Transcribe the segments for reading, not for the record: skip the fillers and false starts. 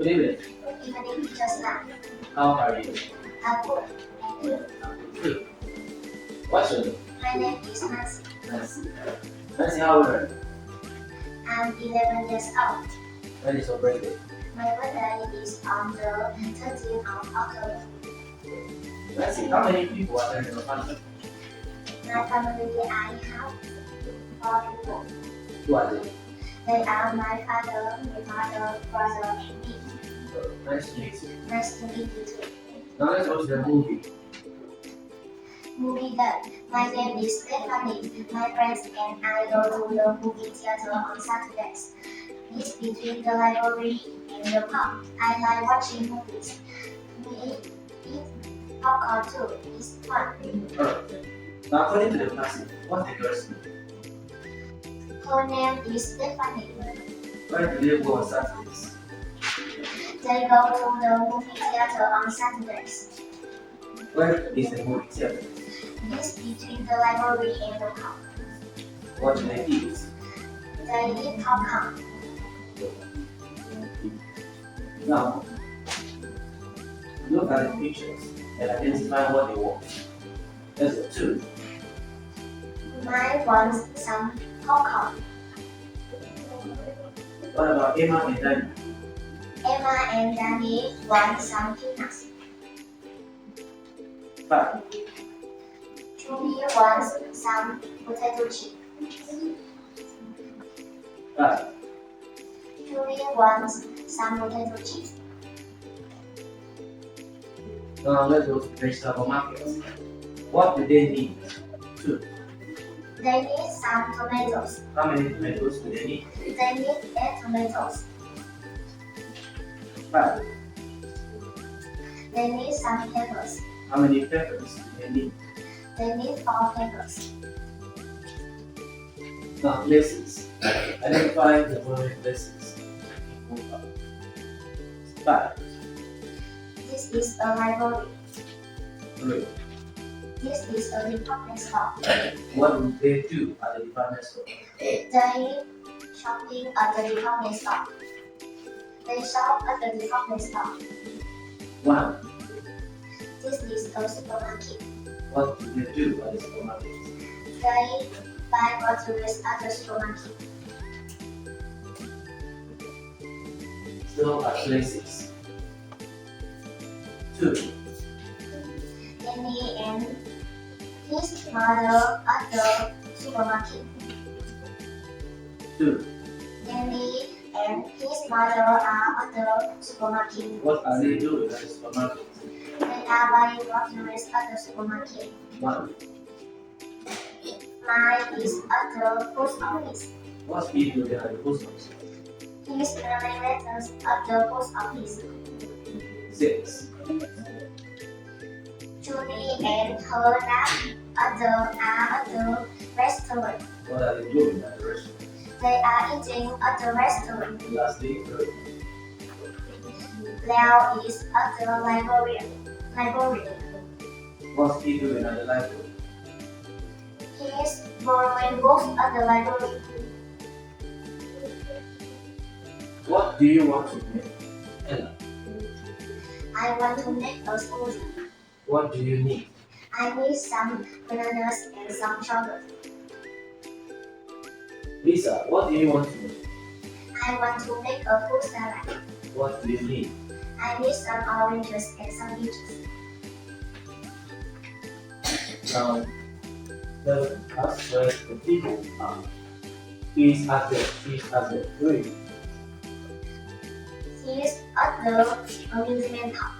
Good evening. Good evening, just now. How are you? I'm good. Thank you. Good. What's your name? My name is Nancy. Nancy. Nancy, how old are you? I'm 11 years old. When is your birthday? My birthday is on the 13th of October. Nancy, how many people are there in your family? My family, I have 4 people. Who are they? They are my father, my mother, brother, and me. Nice to meet you. Nice to meet you too. Now let's watch the movie. Movie done. My name is Stephanie. My friends and I go to the movie theater on Saturdays. It's between the library and the park. I like watching movies. We eat popcorn too. It's fun. Alright. Now according to the classic, what's the girl's name? Her name is Stephanie. Where do they go on Saturdays? They go to the movie theater on Saturdays. Where is the movie theater? It's between the library and the park. What do they eat? They eat popcorn. Now, look at the pictures and identify what they want. Let's go. 2. Mine wants some popcorn. What about Emma and Danny? Emma and Danny want some peanuts. 5. Julie wants some potato chips. 5. Julie wants some potato chips. Now let's go to vegetable market. What do they need? 2. They need some tomatoes. How many tomatoes do they need? They need 8 tomatoes. 5. They need some peppers. How many peppers do they need? They need 4 peppers. Now places. Identify the following places. 5. This is a library. 3. This is a department store. What do they do at the department store? They shopping at the department store. They shop at the department store. 1. This is a supermarket. What do they do at the supermarket? They buy groceries at the supermarket. Still at places. 2. Danny and his mother at the supermarket. 2. Danny and his mother are at the supermarket. What are they doing at the supermarket? They are buying groceries at the supermarket. 1. Mine is at the post office. What's he doing at the post office? He's delivering letters at the post office. 6. Julie and her dad are at the restaurant. What are they doing at the restaurant? They are eating at the restaurant. Lastly, 3. Leo is at the library. What's he doing at the library? He is borrowing books at the library. What do you want to make? Ella, I want to make a smoothie. what do you need? I need some bananas and some chocolate. Lisa, what do you want to make? I want to make a fruit salad. What do you need? I need some oranges and some peaches. Now, that's where the people are. He's at the 3. He is at the amusement park.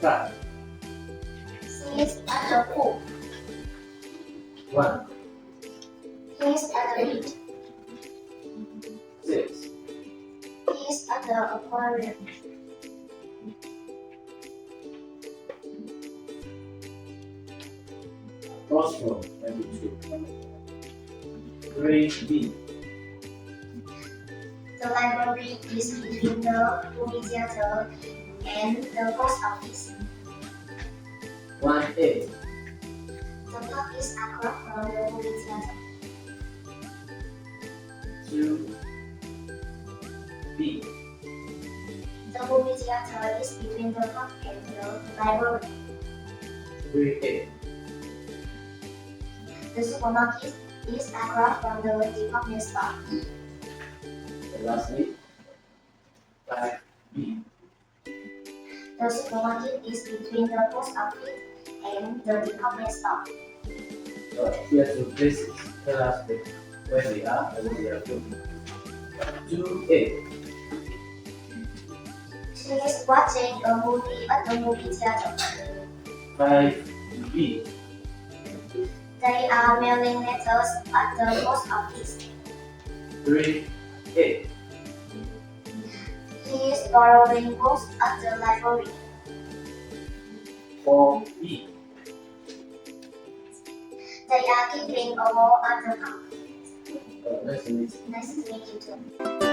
5. He is at the pool. 1. He is at the beach. 6. He is at the aquarium. Crossroad number 2. 3B. The library is between the movie theater and the post office. 1A. The park is across from the movie theater. 2B. The movie theater is between the park and the library. 3A. The supermarket is across from the department store. And lastly, 5B. The supermarket is between the post office and the department store. So here are two places. Tell us where they are and what they are doing. 2A. She is watching a movie at the movie theater. 5B. They are mailing letters at the post office. 3A. He is borrowing books at the library. 4B. They are keeping a wall at the park. Nice to meet you. Nice to meet you too.